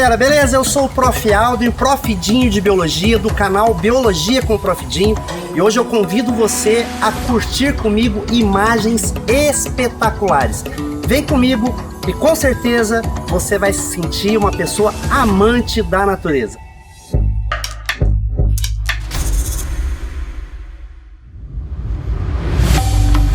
galera, beleza? Eu sou o Prof. Aldo e o Prof. Dinho de Biologia do canal Biologia com o Prof. Dinho. E hoje eu convido você a curtir comigo imagens espetaculares. Vem comigo e com certeza você vai se sentir uma pessoa amante da natureza.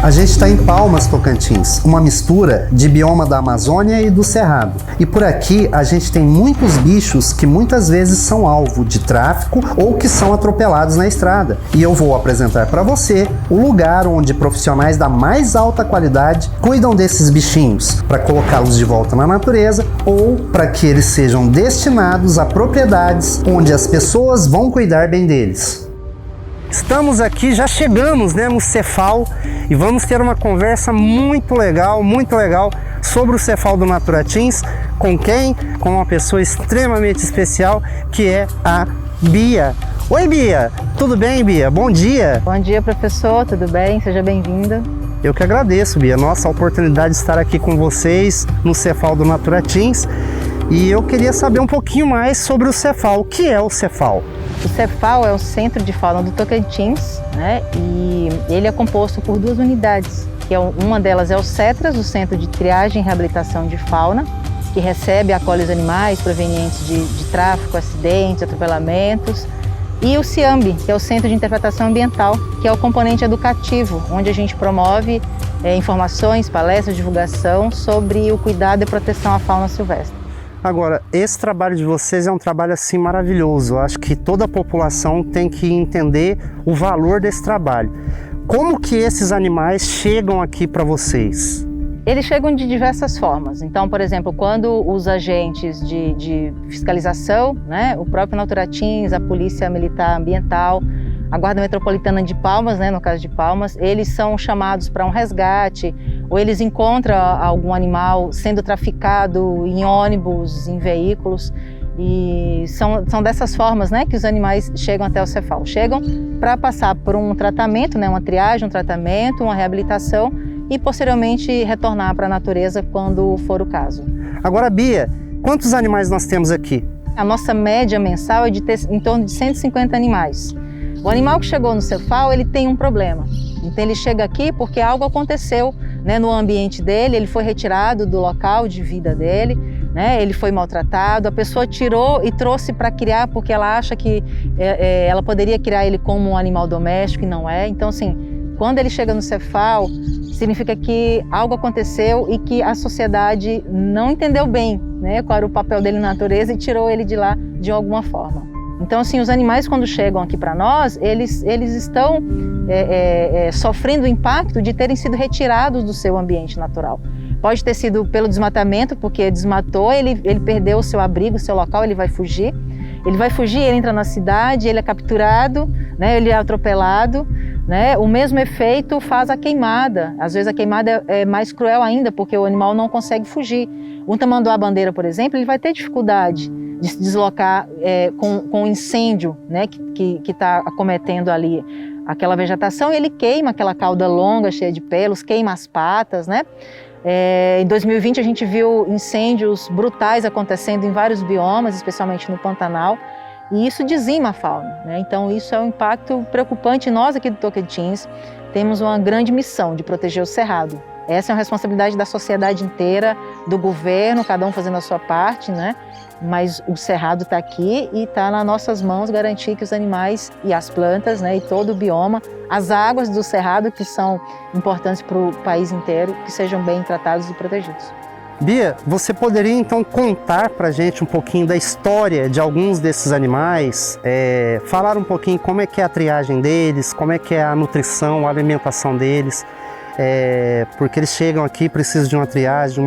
A gente está em Palmas, Tocantins, uma mistura de bioma da Amazônia e do Cerrado. E por aqui a gente tem muitos bichos que muitas vezes são alvo de tráfico ou que são atropelados na estrada. E eu vou apresentar para você o lugar onde profissionais da mais alta qualidade cuidam desses bichinhos para colocá-los de volta na natureza ou para que eles sejam destinados a propriedades onde as pessoas vão cuidar bem deles. Estamos aqui, já chegamos, no Cefal e vamos ter uma conversa muito legal sobre o Cefal do Naturatins. Com quem? Com uma pessoa extremamente especial, que é a Bia. Oi, Bia! Tudo bem, Bia? Bom dia! Bom dia, professor, tudo bem? Seja bem-vinda. Eu que agradeço, Bia, nossa oportunidade de estar aqui com vocês no Cefal do Naturatins. E eu queria saber um pouquinho mais sobre o Cefal. O que é o Cefal? O Cefal é o Centro de Fauna do Tocantins, e ele é composto por duas unidades, uma delas é o CETRAS, o Centro de Triagem e Reabilitação de Fauna, que recebe e acolhe os animais provenientes de tráfico, acidentes, atropelamentos, e o CIAMB, que é o Centro de Interpretação Ambiental, que é o componente educativo, onde a gente promove informações, palestras, divulgação sobre o cuidado e proteção à fauna silvestre. Agora, esse trabalho de vocês é um trabalho assim maravilhoso. Eu acho que toda a população tem que entender o valor desse trabalho. Como que esses animais chegam aqui para vocês? Eles chegam de diversas formas. Então, por exemplo, quando os agentes de fiscalização, o próprio Naturatins, a Polícia Militar Ambiental, a Guarda Metropolitana de Palmas, no caso de Palmas, eles são chamados para um resgate, ou eles encontram algum animal sendo traficado em ônibus, em veículos, e são dessas formas que os animais chegam até o Cefal. Chegam para passar por um tratamento, uma triagem, um tratamento, uma reabilitação e posteriormente retornar para a natureza quando for o caso. Agora, Bia, quantos animais nós temos aqui? A nossa média mensal é de ter em torno de 150 animais. O animal que chegou no Cefal, ele tem um problema. Então ele chega aqui porque algo aconteceu no ambiente dele, ele foi retirado do local de vida dele, ele foi maltratado, a pessoa tirou e trouxe para criar porque ela acha que ela poderia criar ele como um animal doméstico e não é. Então, assim, quando ele chega no Cefal, significa que algo aconteceu e que a sociedade não entendeu bem qual era o papel dele na natureza e tirou ele de lá de alguma forma. Então, assim, os animais quando chegam aqui para nós, eles estão sofrendo o impacto de terem sido retirados do seu ambiente natural. Pode ter sido pelo desmatamento, porque desmatou, ele perdeu o seu abrigo, o seu local, ele vai fugir. Ele entra na cidade, ele é capturado, ele é atropelado. O mesmo efeito faz a queimada. Às vezes a queimada é mais cruel ainda, porque o animal não consegue fugir. Um tamanduá-bandeira, por exemplo, ele vai ter dificuldade de se deslocar com o incêndio que está acometendo ali aquela vegetação, e ele queima aquela cauda longa, cheia de pelos, queima as patas. Em 2020 a gente viu incêndios brutais acontecendo em vários biomas, especialmente no Pantanal, e isso dizima a fauna. Então isso é um impacto preocupante. Nós aqui do Tocantins temos uma grande missão de proteger o cerrado. Essa é uma responsabilidade da sociedade inteira, do governo, cada um fazendo a sua parte, mas o cerrado está aqui e está nas nossas mãos garantir que os animais e as plantas, e todo o bioma, as águas do cerrado, que são importantes para o país inteiro, que sejam bem tratados e protegidos. Bia, você poderia então contar para a gente um pouquinho da história de alguns desses animais, falar um pouquinho como é que é a triagem deles, como é que é a nutrição, a alimentação deles, porque eles chegam aqui, precisam de uma triagem,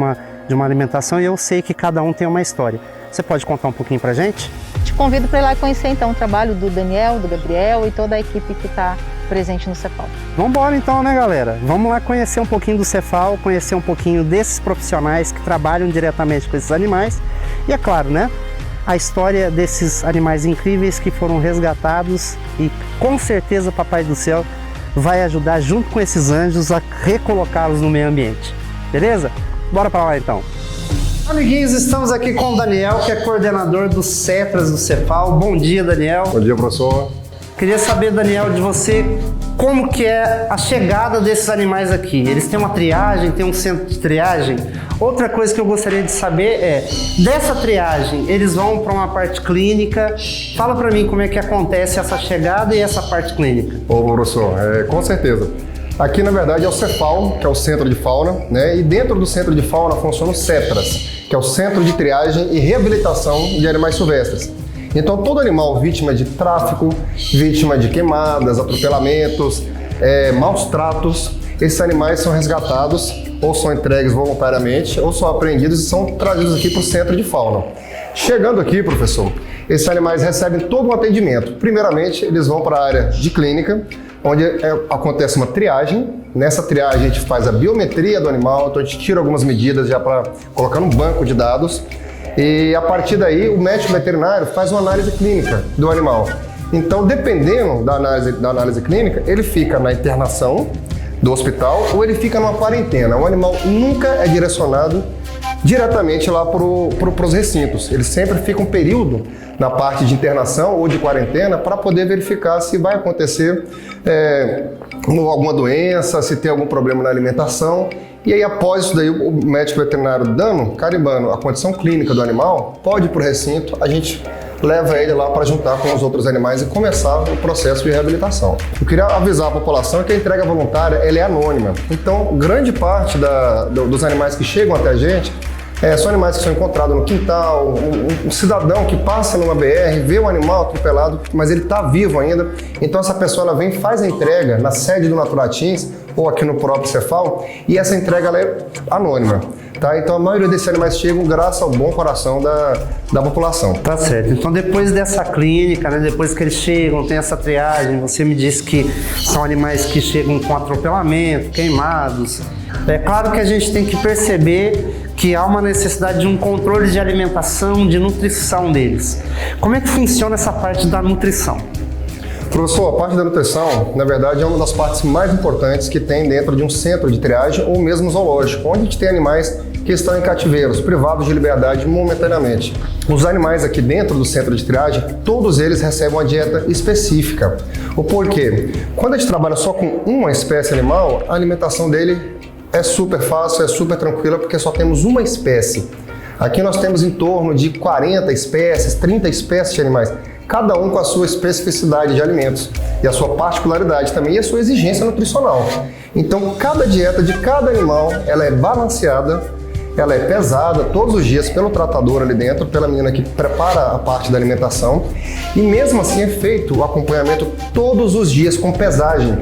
de uma alimentação, e eu sei que cada um tem uma história. Você pode contar um pouquinho pra gente? Te convido para ir lá conhecer então o trabalho do Daniel, do Gabriel e toda a equipe que está presente no Cefal. Vamos embora então, galera? Vamos lá conhecer um pouquinho do Cefal, conhecer um pouquinho desses profissionais que trabalham diretamente com esses animais e, é claro, a história desses animais incríveis que foram resgatados e com certeza Papai do Céu vai ajudar junto com esses anjos a recolocá-los no meio ambiente. Beleza? Bora para lá então! Amiguinhos, estamos aqui com o Daniel, que é coordenador do CETRAS do Cefal. Bom dia, Daniel. Bom dia, professor. Queria saber, Daniel, de você, como que é a chegada desses animais aqui? Eles têm uma triagem, tem um centro de triagem? Outra coisa que eu gostaria de saber é, dessa triagem, eles vão para uma parte clínica? Fala para mim como é que acontece essa chegada e essa parte clínica. Ô, professor, com certeza. Aqui, na verdade, é o Cefal, que é o Centro de Fauna, né? E dentro do Centro de Fauna funciona o CETRAS, que é o Centro de Triagem e Reabilitação de Animais Silvestres. Então, todo animal vítima de tráfico, vítima de queimadas, atropelamentos, maus tratos, esses animais são resgatados ou são entregues voluntariamente ou são apreendidos e são trazidos aqui para o Centro de Fauna. Chegando aqui, professor, esses animais recebem todo um atendimento. Primeiramente, eles vão para a área de clínica, onde acontece uma triagem. Nessa triagem a gente faz a biometria do animal, então a gente tira algumas medidas já para colocar num banco de dados. E a partir daí o médico veterinário faz uma análise clínica do animal. Então, dependendo da análise clínica, ele fica na internação do hospital ou ele fica numa quarentena. O animal nunca é direcionado diretamente lá para os recintos. Ele sempre fica um período na parte de internação ou de quarentena para poder verificar se vai acontecer alguma doença, se tem algum problema na alimentação. E aí, após isso daí, o médico veterinário carimbando a condição clínica do animal, pode ir para o recinto, a gente leva ele lá para juntar com os outros animais e começar o processo de reabilitação. Eu queria avisar a população que a entrega voluntária ela é anônima. Então, grande parte dos animais que chegam até a gente são animais que são encontrados no quintal, um cidadão que passa numa BR, vê um animal atropelado, mas ele está vivo ainda. Então essa pessoa ela vem e faz a entrega na sede do Naturatins ou aqui no próprio Cefal e essa entrega ela é anônima. Tá? Então a maioria desses animais chegam graças ao bom coração da população. Tá certo. Então depois dessa clínica, né, depois que eles chegam, tem essa triagem, você me disse que são animais que chegam com atropelamento, queimados. É claro que a gente tem que perceber que há uma necessidade de um controle de alimentação, de nutrição deles. Como é que funciona essa parte da nutrição? Professor, a parte da nutrição, na verdade, é uma das partes mais importantes que tem dentro de um centro de triagem ou mesmo zoológico, onde a gente tem animais que estão em cativeiros, privados de liberdade momentaneamente. Os animais aqui dentro do centro de triagem, todos eles recebem uma dieta específica. O porquê? Quando a gente trabalha só com uma espécie animal, a alimentação dele é super fácil, é super tranquila, porque só temos uma espécie. Aqui nós temos em torno de 40 espécies, 30 espécies de animais, cada um com a sua especificidade de alimentos e a sua particularidade também e a sua exigência nutricional. Então, cada dieta de cada animal, ela é balanceada, ela é pesada todos os dias pelo tratador ali dentro, pela menina que prepara a parte da alimentação e mesmo assim é feito o acompanhamento todos os dias com pesagem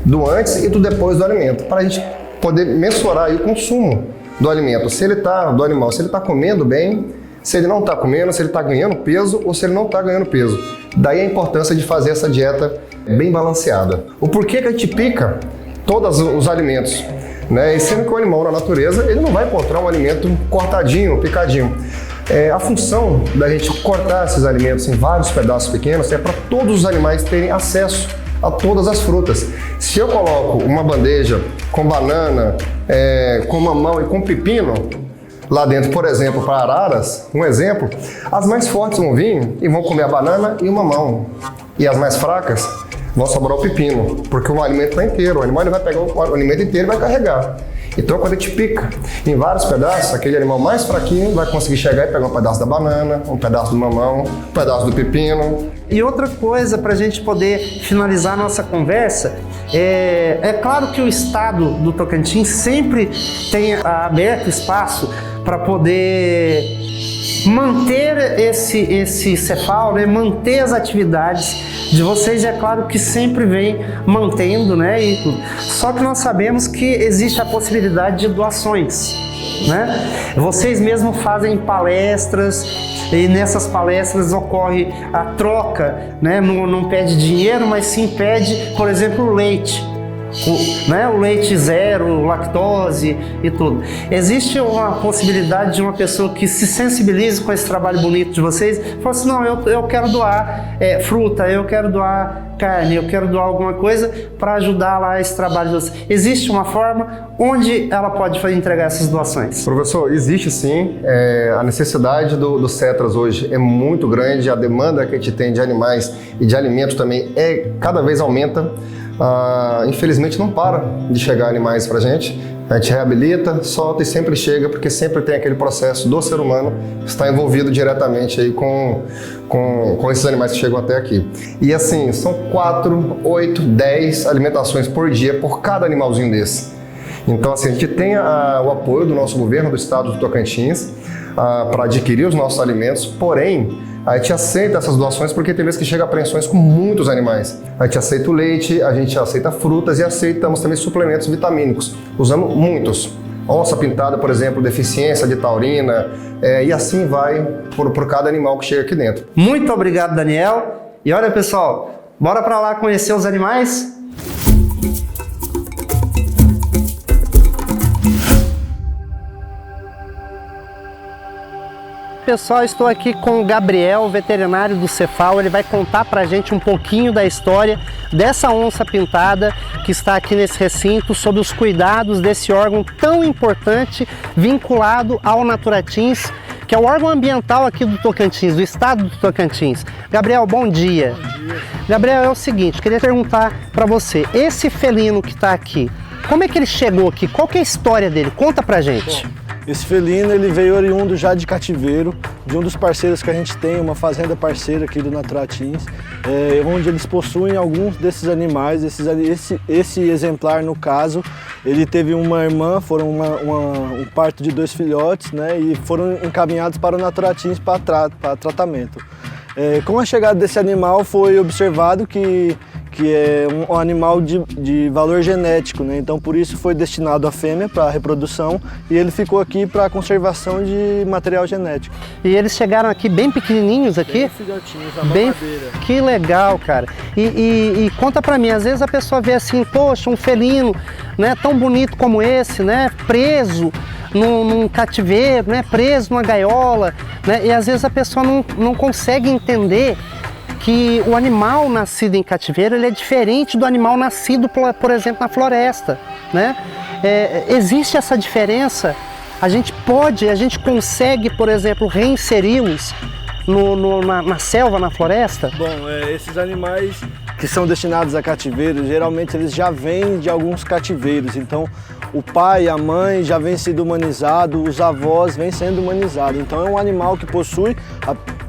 do antes e do depois do alimento, para a gente poder mensurar aí o consumo do alimento, do animal, se ele está comendo bem, se ele não está comendo, se ele está ganhando peso ou se ele não está ganhando peso. Daí a importância de fazer essa dieta bem balanceada. O porquê que a gente pica todos os alimentos, né? E sendo que o animal na natureza, ele não vai encontrar um alimento cortadinho, picadinho. A função da gente cortar esses alimentos em vários pedaços pequenos é para todos os animais terem acesso a todas as frutas. Se eu coloco uma bandeja com banana, com mamão e com pepino lá dentro, por exemplo, para araras, um exemplo, as mais fortes vão vir e vão comer a banana e o mamão. E as mais fracas vão sobrar o pepino, porque o alimento está inteiro, o animal ele vai pegar o alimento inteiro e vai carregar. Então, quando a gente pica em vários pedaços, aquele animal mais fraquinho vai conseguir chegar e pegar um pedaço da banana, um pedaço do mamão, um pedaço do pepino. E outra coisa, para a gente poder finalizar a nossa conversa, é claro que o estado do Tocantins sempre tem aberto espaço para poder manter esse Cefal, né? Manter as atividades de vocês, é claro que sempre vem mantendo, né? Só que nós sabemos que existe a possibilidade de doações, né? Vocês mesmos fazem palestras e nessas palestras ocorre a troca, né? Não pede dinheiro, mas sim pede, por exemplo, o leite. o leite zero, lactose e tudo. Existe uma possibilidade de uma pessoa que se sensibilize com esse trabalho bonito de vocês e fala assim, não, eu quero doar fruta, eu quero doar carne, eu quero doar alguma coisa para ajudar lá esse trabalho de vocês. Existe uma forma onde ela pode entregar essas doações? Professor, existe sim. A necessidade do CETRAS hoje é muito grande, a demanda que a gente tem de animais e de alimentos também cada vez aumenta. Infelizmente não para de chegar animais para a gente reabilita, solta e sempre chega, porque sempre tem aquele processo do ser humano que está envolvido diretamente aí com esses animais que chegam até aqui. E assim, são 4, 8, 10 alimentações por dia por cada animalzinho desse. Então assim, a gente tem o apoio do nosso governo do estado do Tocantins para adquirir os nossos alimentos, porém a gente aceita essas doações porque tem vezes que chega apreensões com muitos animais. A gente aceita o leite, a gente aceita frutas e aceitamos também suplementos vitamínicos. Usamos muitos. Onça pintada, por exemplo, deficiência de taurina, e assim vai por cada animal que chega aqui dentro. Muito obrigado, Daniel. E olha, pessoal, bora para lá conhecer os animais? Pessoal, estou aqui com o Gabriel, veterinário do Cefal. Ele vai contar pra gente um pouquinho da história dessa onça pintada que está aqui nesse recinto, sobre os cuidados desse órgão tão importante vinculado ao Naturatins, que é o órgão ambiental aqui do Tocantins, do estado do Tocantins. Gabriel, bom dia. Bom dia. Gabriel, é o seguinte, queria perguntar para você, esse felino que está aqui, como é que ele chegou aqui? Qual que é a história dele? Conta pra gente. Esse felino ele veio oriundo já de cativeiro, de um dos parceiros que a gente tem, uma fazenda parceira aqui do Naturatins, onde eles possuem alguns desses animais. Esse exemplar, no caso, ele teve uma irmã, foram um parto de 2 filhotes, né, e foram encaminhados para o Naturatins para tratamento. Com a chegada desse animal foi observado que é um animal de valor genético, né? Então por isso foi destinado à fêmea para reprodução e ele ficou aqui para conservação de material genético. E eles chegaram aqui bem pequenininhos aqui? Bem filhotinhos, a mamadeira. Que legal, cara. E conta pra mim, às vezes a pessoa vê assim, poxa, um felino, né, tão bonito como esse, né, preso num cativeiro, né, preso numa gaiola, né, e às vezes a pessoa não consegue entender que o animal nascido em cativeiro ele é diferente do animal nascido, por exemplo, na floresta, né? Existe essa diferença? A gente consegue, por exemplo, reinseri-los na selva, na floresta? Bom, esses animais que são destinados a cativeiro, geralmente eles já vêm de alguns cativeiros, então o pai, a mãe já vem sendo humanizado, os avós vêm sendo humanizados, então é um animal que possui,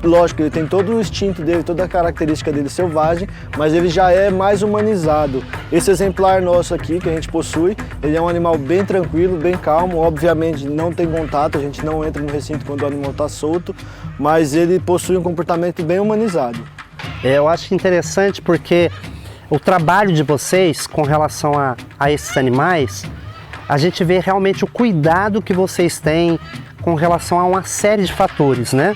lógico, ele tem todo o instinto dele, toda a característica dele selvagem, mas ele já é mais humanizado. Esse exemplar nosso aqui, que a gente possui, ele é um animal bem tranquilo, bem calmo, obviamente não tem contato, a gente não entra no recinto quando o animal está solto, mas ele possui um comportamento bem humanizado. Eu acho interessante porque o trabalho de vocês com relação a esses animais, a gente vê realmente o cuidado que vocês têm com relação a uma série de fatores, né?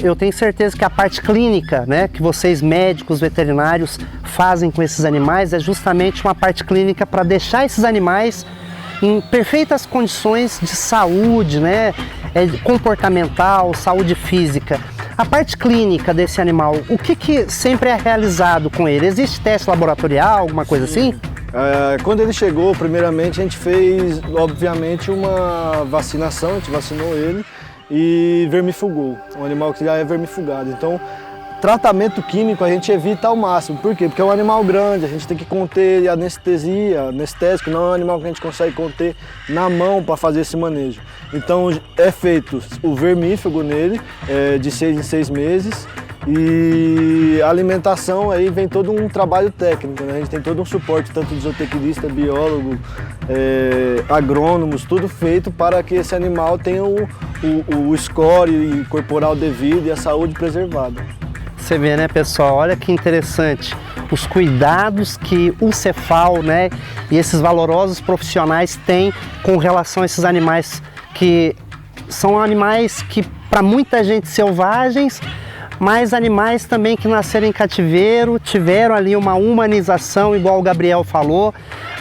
Eu tenho certeza que a parte clínica, né, que vocês médicos, veterinários fazem com esses animais é justamente uma parte clínica para deixar esses animais em perfeitas condições de saúde, né, comportamental, saúde física. A parte clínica desse animal, o que sempre é realizado com ele? Existe teste laboratorial, alguma coisa assim? Quando ele chegou, primeiramente a gente fez, obviamente, uma vacinação, a gente vacinou ele e vermifugou, um animal que já é vermifugado. Então, tratamento químico a gente evita ao máximo. Por quê? Porque é um animal grande, a gente tem que conter ele, anestésico, não é um animal que a gente consegue conter na mão para fazer esse manejo. Então é feito o vermífugo nele, de 6 em 6 meses, e a alimentação aí vem todo um trabalho técnico, né? A gente tem todo um suporte, tanto de zootecnista, biólogo, agrônomos, tudo feito para que esse animal tenha o score corporal devido e a saúde preservada. Você vê, né, pessoal? Olha que interessante os cuidados que o Cefal, né, e esses valorosos profissionais têm com relação a esses animais que são animais que para muita gente selvagens, mas animais também que nasceram em cativeiro, tiveram ali uma humanização, igual o Gabriel falou.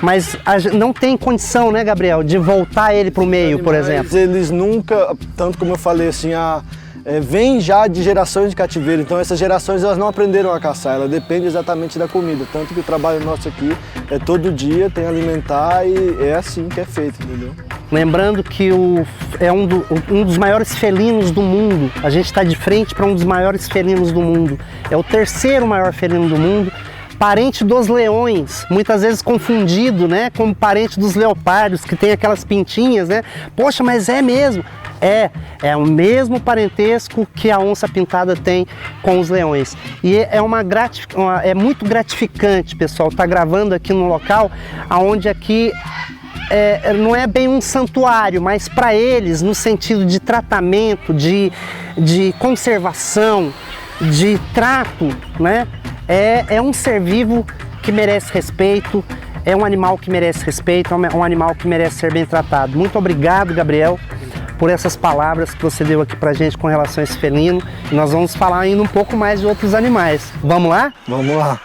mas não tem condição, né, Gabriel, de voltar ele para o meio, por exemplo. Eles nunca, tanto como eu falei assim, vem já de gerações de cativeiro, então essas gerações elas não aprenderam a caçar, ela depende exatamente da comida, tanto que o trabalho nosso aqui é todo dia, tem alimentar e é assim que é feito, entendeu? Lembrando que é um dos maiores felinos do mundo, a gente está de frente para um dos maiores felinos do mundo, é o terceiro maior felino do mundo, parente dos leões, muitas vezes confundido, né, como parente dos leopardos, que tem aquelas pintinhas, né? Poxa, mas é mesmo? É o mesmo parentesco que a onça pintada tem com os leões. E é muito gratificante, pessoal, estar gravando aqui no local, onde aqui não é bem um santuário, mas para eles, no sentido de tratamento, de conservação, de trato, né? É um ser vivo que merece respeito, é um animal que merece respeito, é um animal que merece ser bem tratado. Muito obrigado, Gabriel, por essas palavras que você deu aqui pra gente com relação a esse felino. E nós vamos falar ainda um pouco mais de outros animais. Vamos lá? Vamos lá!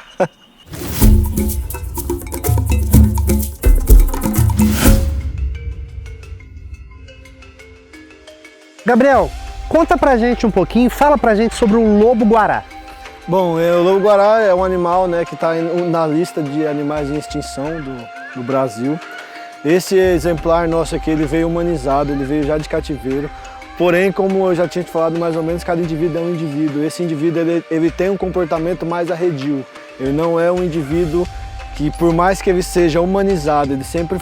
Gabriel, conta pra gente um pouquinho, fala pra gente sobre o lobo-guará. Bom, o lobo-guará é um animal, né, que está na lista de animais em extinção do Brasil. Esse exemplar nosso aqui, ele veio humanizado, ele veio já de cativeiro. Porém, como eu já tinha te falado mais ou menos, cada indivíduo é um indivíduo. Esse indivíduo ele tem um comportamento mais arredio. Ele não é um indivíduo que, por mais que ele seja humanizado, ele sempre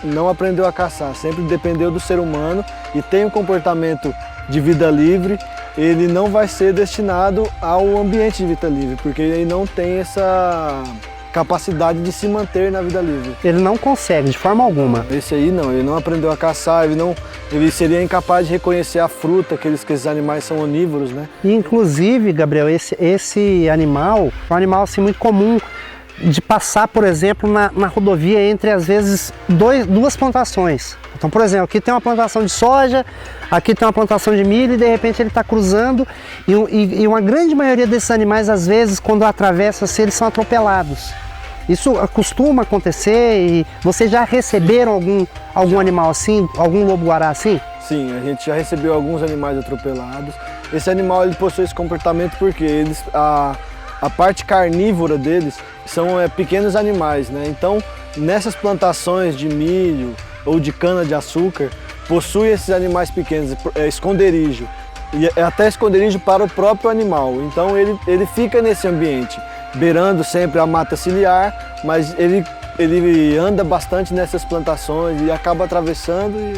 não aprendeu a caçar, sempre dependeu do ser humano e tem um comportamento de vida livre. Ele não vai ser destinado ao ambiente de vida livre, porque ele não tem essa capacidade de se manter na vida livre. Ele não consegue, de forma alguma. Esse aí não, ele não aprendeu a caçar, ele seria incapaz de reconhecer a fruta, que esses animais são onívoros, né? E, inclusive, Gabriel, esse animal é um animal assim, muito comum de passar, por exemplo, na rodovia entre, às vezes, duas plantações. Então, por exemplo, aqui tem uma plantação de soja, aqui tem uma plantação de milho e de repente ele está cruzando e uma grande maioria desses animais, às vezes, quando atravessam, assim, eles são atropelados. Isso costuma acontecer e vocês já receberam algum animal assim, algum lobo-guará assim? Sim, a gente já recebeu alguns animais atropelados. Esse animal ele possui esse comportamento porque a parte carnívora deles são pequenos animais, né? Então, nessas plantações de milho ou de cana-de-açúcar, possui esses animais pequenos, esconderijo. E é até esconderijo para o próprio animal. Então, ele fica nesse ambiente, beirando sempre a mata ciliar, mas ele anda bastante nessas plantações e acaba atravessando e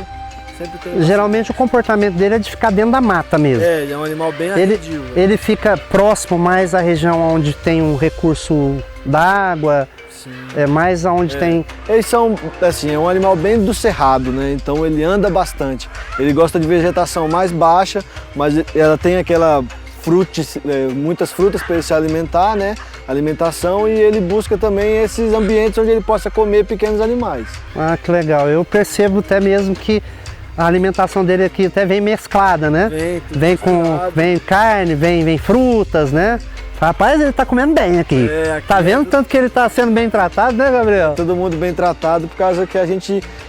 sempre tem... Geralmente o comportamento dele é de ficar dentro da mata mesmo. Ele é um animal bem arredio. Ele fica próximo mais à região onde tem um recurso d'água, mais aonde tem... Eles são, assim, é um animal bem do cerrado, né? Então ele anda bastante. Ele gosta de vegetação mais baixa, mas ela tem muitas frutas para ele se alimentar, né? Alimentação, e ele busca também esses ambientes onde ele possa comer pequenos animais. Ah, que legal. Eu percebo até mesmo que a alimentação dele aqui até vem mesclada, né? Vem carne, vem frutas, né? Rapaz, ele tá comendo bem aqui. Tá vendo tanto que ele tá sendo bem tratado, né, Gabriel? Todo mundo bem tratado, por causa que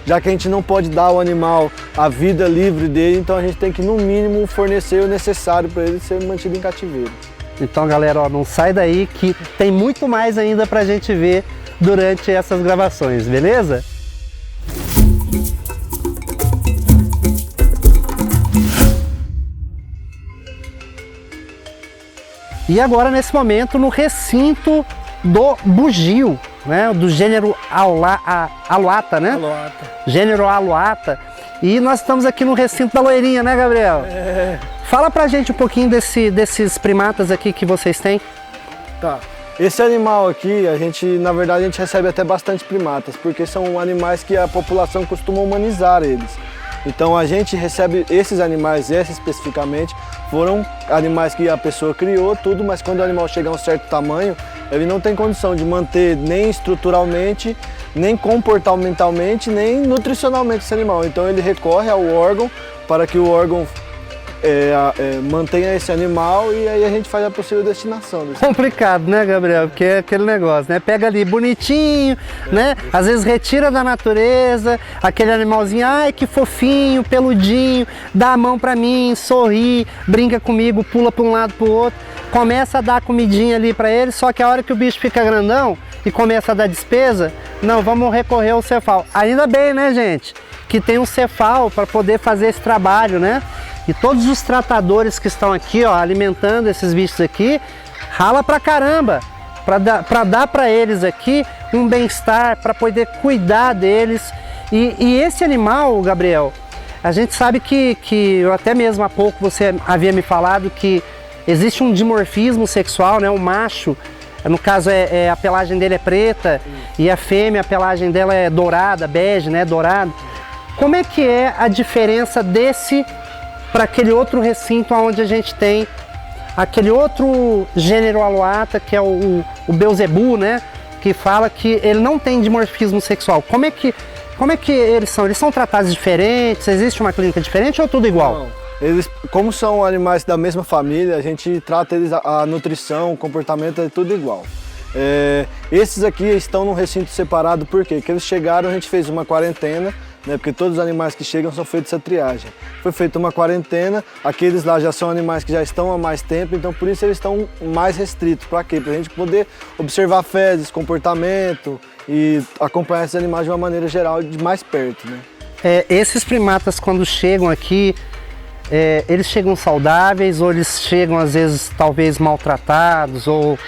já que a gente não pode dar ao animal a vida livre dele, então a gente tem que, no mínimo, fornecer o necessário para ele ser mantido em cativeiro. Então, galera, ó, não sai daí que tem muito mais ainda pra gente ver durante essas gravações, beleza? E agora, nesse momento, no recinto do bugio, né? Do gênero Alouatta, né? Alouatta. Gênero Alouatta. E nós estamos aqui no recinto da loirinha, né, Gabriel? Fala pra gente um pouquinho desses primatas aqui que vocês têm. Tá. Esse animal aqui, na verdade, a gente recebe até bastante primatas, porque são animais que a população costuma humanizar eles. Então a gente recebe esses animais, esses especificamente, foram animais que a pessoa criou, tudo, mas quando o animal chega a um certo tamanho, ele não tem condição de manter nem estruturalmente, nem comportamentalmente, nem nutricionalmente esse animal. Então ele recorre ao órgão para que o órgão mantenha esse animal e aí a gente faz a possível destinação. Complicado, né, Gabriel? Porque é aquele negócio, né? Pega ali bonitinho, né? Às vezes retira da natureza, aquele animalzinho, ai que fofinho, peludinho, dá a mão pra mim, sorri, brinca comigo, pula pra um lado pro outro, começa a dar comidinha ali pra ele, só que a hora que o bicho fica grandão e começa a dar despesa, não, vamos recorrer ao Cefal. Ainda bem, né, gente, que tem um Cefal para poder fazer esse trabalho, né? E todos os tratadores que estão aqui, ó, alimentando esses bichos aqui, rala pra caramba, para dar para eles aqui um bem-estar, para poder cuidar deles. E esse animal, Gabriel, a gente sabe que até mesmo há pouco você havia me falado que existe um dimorfismo sexual, né? O macho, no caso a pelagem dele é preta e a fêmea, a pelagem dela é dourada, bege, né? Dourado. Como é que é a diferença desse para aquele outro recinto onde a gente tem aquele outro gênero aloata, que é o Beelzebub, né? Que fala que ele não tem dimorfismo sexual. Como é que eles são? Eles são tratados diferentes? Existe uma clínica diferente ou tudo igual? Não. Eles, como são animais da mesma família, a gente trata eles, a nutrição, o comportamento é tudo igual. Esses aqui estão num recinto separado, por quê? Porque eles chegaram, a gente fez uma quarentena, né? Porque todos os animais que chegam são feitos essa triagem. Foi feita uma quarentena, aqueles lá já são animais que já estão há mais tempo, então por isso eles estão mais restritos. Para quê? Para a gente poder observar fezes, comportamento e acompanhar esses animais de uma maneira geral, de mais perto, né? Esses primatas, quando chegam aqui, eles chegam saudáveis ou eles chegam às vezes talvez maltratados ou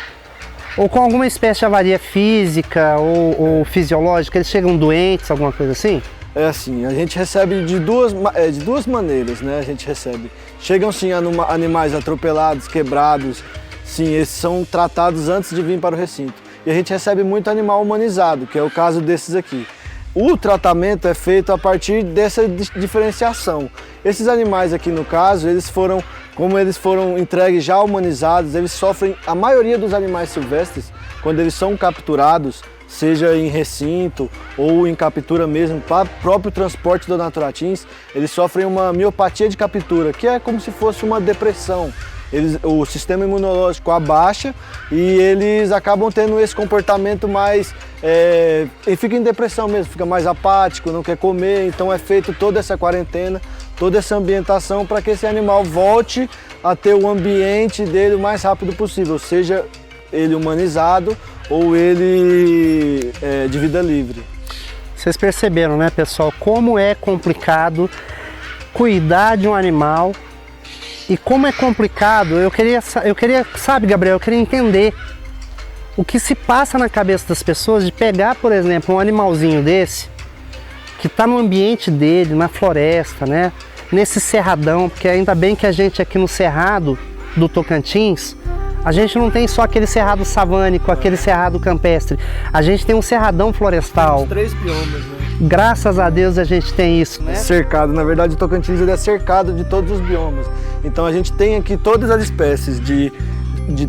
com alguma espécie de avaria física ou fisiológica? Eles chegam doentes, alguma coisa assim? É assim, a gente recebe de duas maneiras, né? A gente recebe. Chegam sim animais atropelados, quebrados, sim, esses são tratados antes de vir para o recinto. E a gente recebe muito animal humanizado, que é o caso desses aqui. O tratamento é feito a partir dessa diferenciação. Esses animais aqui, no caso, como eles foram entregues já humanizados, eles sofrem, a maioria dos animais silvestres, quando eles são capturados, seja em recinto ou em captura mesmo, para o próprio transporte do Naturatins, eles sofrem uma miopatia de captura, que é como se fosse uma depressão. O sistema imunológico abaixa e eles acabam tendo esse comportamento mais... ele fica em depressão mesmo, fica mais apático, não quer comer, então é feito toda essa quarentena, toda essa ambientação para que esse animal volte a ter o ambiente dele o mais rápido possível, seja ele humanizado ou ele de vida livre. Vocês perceberam, né, pessoal, como é complicado cuidar de um animal e como é complicado. Eu queria, sabe, Gabriel, eu queria entender o que se passa na cabeça das pessoas de pegar, por exemplo, um animalzinho desse que está no ambiente dele, na floresta, né, nesse cerradão, porque ainda bem que a gente aqui no Cerrado do Tocantins, a gente não tem só aquele cerrado savânico, aquele cerrado campestre. A gente tem um cerradão florestal. Os 3 biomas, né? Graças a Deus a gente tem isso, né? Cercado, na verdade o Tocantins ele é cercado de todos os biomas. Então a gente tem aqui todas as espécies de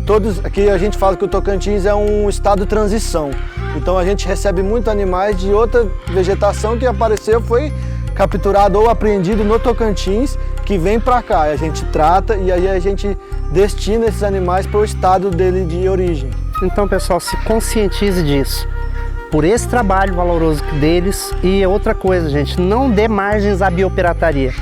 todos. Aqui a gente fala que o Tocantins é um estado de transição. Então a gente recebe muitos animais de outra vegetação que apareceu, foi capturado ou apreendido no Tocantins, que vem para cá. A gente trata e aí a gente destina esses animais para o estado dele de origem. Então, pessoal, se conscientize disso, por esse trabalho valoroso deles. E outra coisa, gente, não dê margens à biopirataria.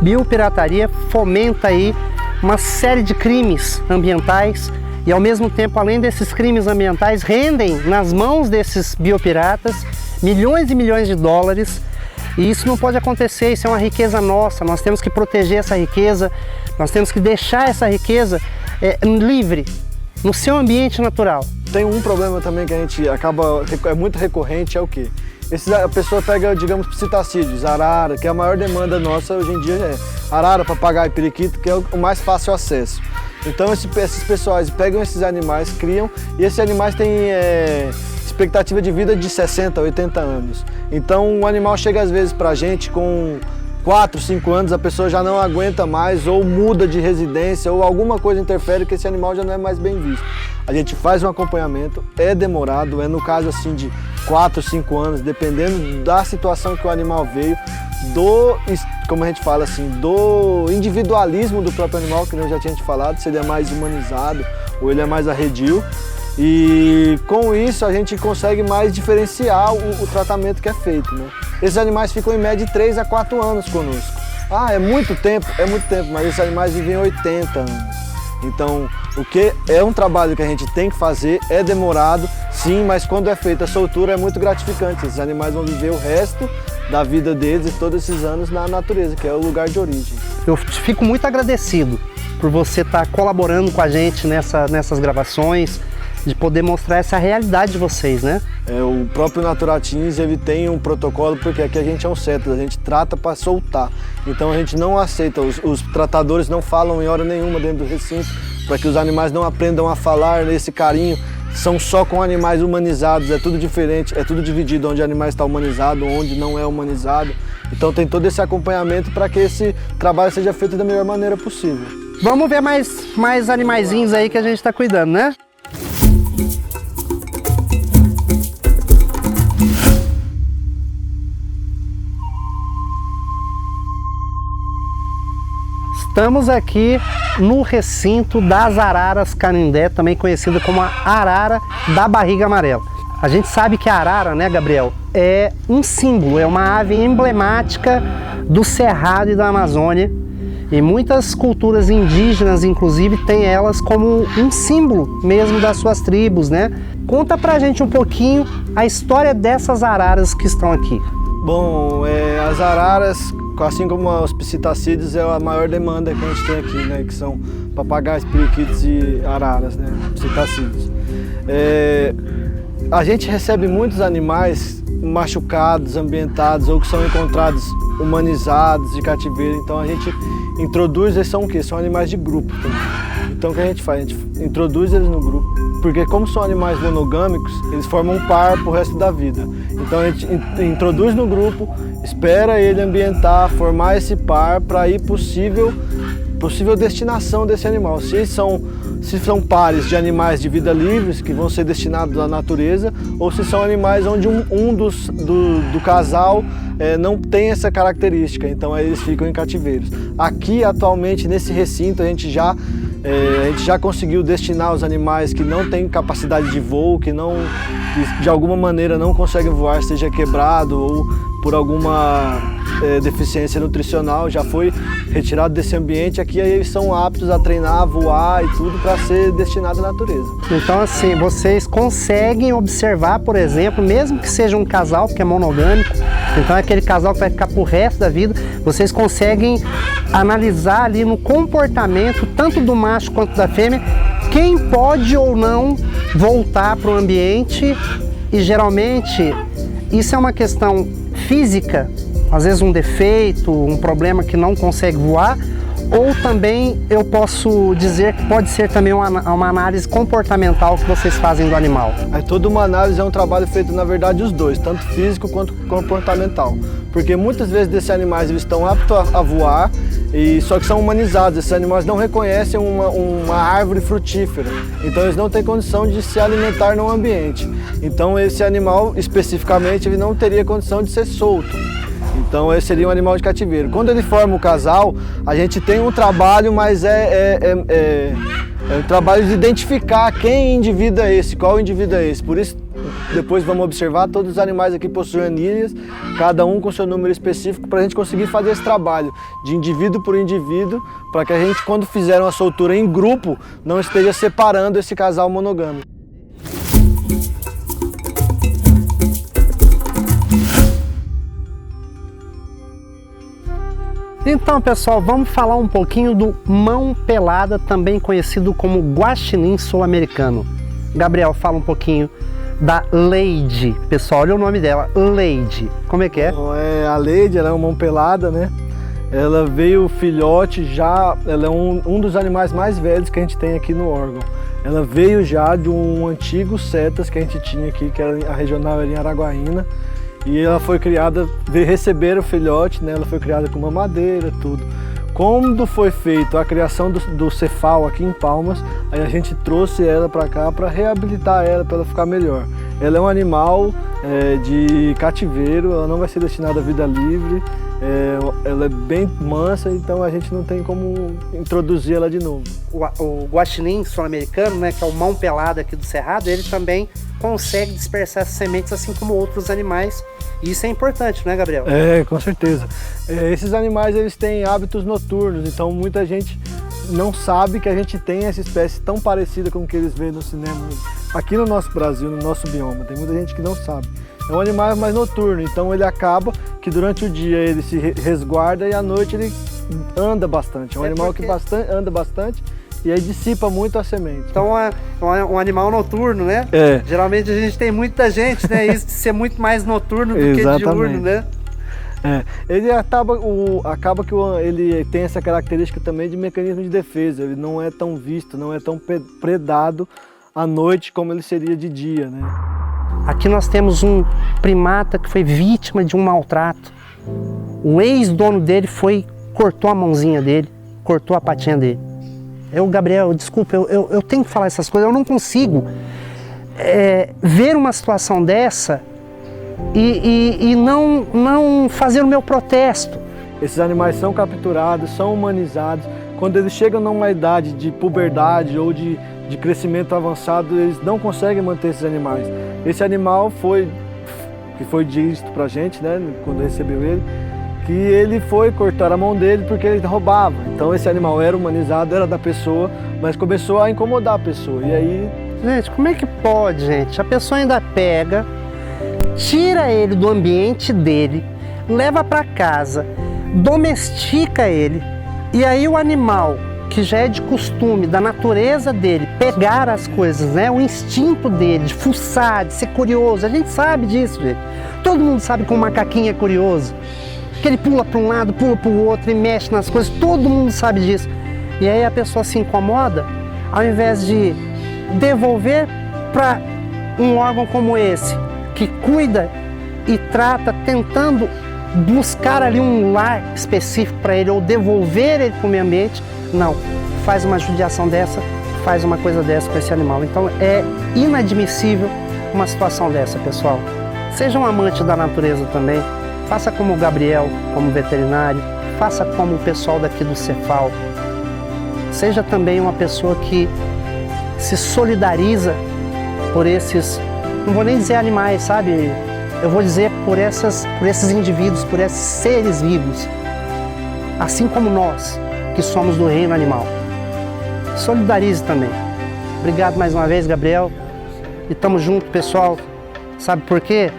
Biopirataria fomenta aí uma série de crimes ambientais e, ao mesmo tempo, além desses crimes ambientais, rendem nas mãos desses biopiratas milhões e milhões de dólares. E isso não pode acontecer, isso é uma riqueza nossa, nós temos que proteger essa riqueza, nós temos que deixar essa riqueza livre, no seu ambiente natural. Tem um problema também que a gente é muito recorrente, é o quê? A pessoa pega, digamos, psitacídeos, arara, que é a maior demanda nossa hoje em dia, arara, papagaio, periquito, que é o mais fácil acesso. Então esses pessoais pegam esses animais, criam, e esses animais têm expectativa de vida de 60, 80 anos. Então o animal chega às vezes pra gente com 4, 5 anos a pessoa já não aguenta mais ou muda de residência ou alguma coisa interfere que esse animal já não é mais bem visto. A gente faz um acompanhamento, é demorado, é no caso assim de 4, 5 anos, dependendo da situação que o animal veio, como a gente fala assim, do individualismo do próprio animal, que eu já tinha te falado, se ele é mais humanizado ou ele é mais arredio. E com isso a gente consegue mais diferenciar o tratamento que é feito, né? Esses animais ficam em média de 3 a 4 anos conosco. Ah, é muito tempo, mas esses animais vivem 80 anos. Então, o que é um trabalho que a gente tem que fazer, é demorado, sim, mas quando é feita a soltura é muito gratificante. Esses animais vão viver o resto da vida deles e todos esses anos na natureza, que é o lugar de origem. Eu fico muito agradecido por você estar colaborando com a gente nessas gravações, de poder mostrar essa realidade de vocês, né? O próprio Naturatins, ele tem um protocolo, porque aqui a gente é um CETAS, a gente trata para soltar. Então a gente não aceita, os tratadores não falam em hora nenhuma dentro do recinto, para que os animais não aprendam a falar nesse carinho. São só com animais humanizados, é tudo diferente, é tudo dividido, onde o animal está humanizado, onde não é humanizado. Então tem todo esse acompanhamento para que esse trabalho seja feito da melhor maneira possível. Vamos ver mais animaizinhos aí que a gente está cuidando, né? Estamos aqui no recinto das araras canindé, também conhecida como a arara da barriga amarela. A gente sabe que a arara, né, Gabriel, é um símbolo, é uma ave emblemática do Cerrado e da Amazônia. E muitas culturas indígenas, inclusive, têm elas como um símbolo mesmo das suas tribos, né? Conta pra gente um pouquinho a história dessas araras que estão aqui. Bom, as araras, assim como os psitacídeos, é a maior demanda que a gente tem aqui, né? Que são papagaios, periquitos e araras, né? Psitacídeos. A gente recebe muitos animais machucados, ambientados ou que são encontrados humanizados de cativeiro. Então a gente introduz, eles são o quê? São animais de grupo também. Então o que a gente faz? A gente introduz eles no grupo, porque como são animais monogâmicos, eles formam um par pro resto da vida. Então a gente introduz no grupo, espera ele ambientar, formar esse par para aí possível destinação desse animal. Se são pares de animais de vida livres que vão ser destinados à natureza, ou se são animais onde do casal não tem essa característica, então aí eles ficam em cativeiros. Aqui atualmente nesse recinto a gente já conseguiu destinar os animais que não têm capacidade de voo, que de alguma maneira não conseguem voar, seja quebrado ou por alguma deficiência nutricional, já foi retirado desse ambiente. Aqui aí eles são aptos a treinar, a voar e tudo para ser destinado à natureza. Então assim, vocês conseguem observar, por exemplo, mesmo que seja um casal que é monogâmico, então é aquele casal que vai ficar pro resto da vida, vocês conseguem analisar ali no comportamento tanto do macho quanto da fêmea quem pode ou não voltar para o ambiente. E geralmente isso é uma questão física, às vezes um defeito, um problema que não consegue voar, ou também eu posso dizer que pode ser também uma análise comportamental que vocês fazem do animal. Toda uma análise é um trabalho feito, na verdade, os dois, tanto físico quanto comportamental. Porque muitas vezes desses animais eles estão aptos a voar, só que são humanizados. Esses animais não reconhecem uma árvore frutífera, então eles não têm condição de se alimentar no ambiente. Então esse animal, especificamente, ele não teria condição de ser solto. Então esse seria um animal de cativeiro. Quando ele forma o casal, a gente tem um trabalho, mas é um trabalho de identificar quem indivíduo é esse, qual indivíduo é esse. Por isso, depois vamos observar, todos os animais aqui possuem anilhas, cada um com seu número específico, para a gente conseguir fazer esse trabalho de indivíduo por indivíduo, para que a gente, quando fizer uma soltura em grupo, não esteja separando esse casal monogâmico. Então, pessoal, vamos falar um pouquinho do mão pelada, também conhecido como guaxinim sul-americano. Gabriel, fala um pouquinho da Lady. Pessoal, olha o nome dela, Lady. Como é que é? A Lady, ela é uma mão pelada, né? Ela veio filhote já, ela é um dos animais mais velhos que a gente tem aqui no órgão. Ela veio já de um antigo CETAS que a gente tinha aqui, que era a regional era em Araguaína. E ela foi criada, veio receber o filhote, né? Ela foi criada com mamadeira, tudo. Quando foi feita a criação do Cefal aqui em Palmas, aí a gente trouxe ela para cá para reabilitar ela, para ela ficar melhor. Ela é um animal de cativeiro, ela não vai ser destinada à vida livre, ela é bem mansa, então a gente não tem como introduzir ela de novo. O guaxinim sul-americano, né, que é o mão pelada aqui do Cerrado, ele também consegue dispersar essas sementes assim como outros animais. E isso é importante, né, Gabriel? Com certeza. Esses animais, eles têm hábitos noturnos, então muita gente não sabe que a gente tem essa espécie tão parecida com o que eles veem no cinema aqui no nosso Brasil, no nosso bioma. Tem muita gente que não sabe. É um animal mais noturno, então ele acaba que durante o dia ele se resguarda e à noite ele anda bastante. É um animal que anda bastante e aí dissipa muito a semente. Então é um animal noturno, né? Geralmente a gente tem muita gente, né? Isso de ser muito mais noturno do que diurno, né? Ele acaba que ele tem essa característica também de mecanismo de defesa. Ele não é tão visto, não é tão predado à noite como ele seria de dia, né? Aqui nós temos um primata que foi vítima de um maltrato. O ex-dono dele cortou a mãozinha dele, cortou a patinha dele. Gabriel, desculpa, eu tenho que falar essas coisas, eu não consigo ver uma situação dessa e não fazer o meu protesto. Esses animais são capturados, são humanizados. Quando eles chegam numa idade de puberdade ou de crescimento avançado, eles não conseguem manter esses animais. Esse animal foi dito pra gente, né, quando recebeu ele, que ele foi cortar a mão dele porque ele roubava. Então esse animal era humanizado, era da pessoa, mas começou a incomodar a pessoa. E aí... Gente, como é que pode, gente? A pessoa ainda pega, tira ele do ambiente dele, leva para casa, domestica ele, e aí o animal, que já é de costume, da natureza dele, pegar as coisas, né? O instinto dele, de fuçar, de ser curioso, a gente sabe disso, gente. Todo mundo sabe que um macaquinho é curioso, que ele pula para um lado, pula para o outro e mexe nas coisas, todo mundo sabe disso. E aí a pessoa se incomoda, ao invés de devolver para um órgão como esse, que cuida e trata, tentando buscar ali um lar específico para ele, ou devolver ele para o meio ambiente, não, faz uma judiação dessa, faz uma coisa dessa com esse animal. Então é inadmissível uma situação dessa, pessoal. Seja um amante da natureza também, faça como o Gabriel, como veterinário, faça como o pessoal daqui do Cefal. Seja também uma pessoa que se solidariza por esses, não vou nem dizer animais, sabe? Eu vou dizer por esses indivíduos, por esses seres vivos, assim como nós, que somos do reino animal. Solidarize também. Obrigado mais uma vez, Gabriel. E tamo junto, pessoal. Sabe por quê?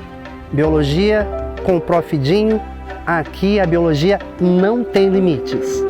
Biologia com o Prof. Dinho. Aqui a biologia não tem limites.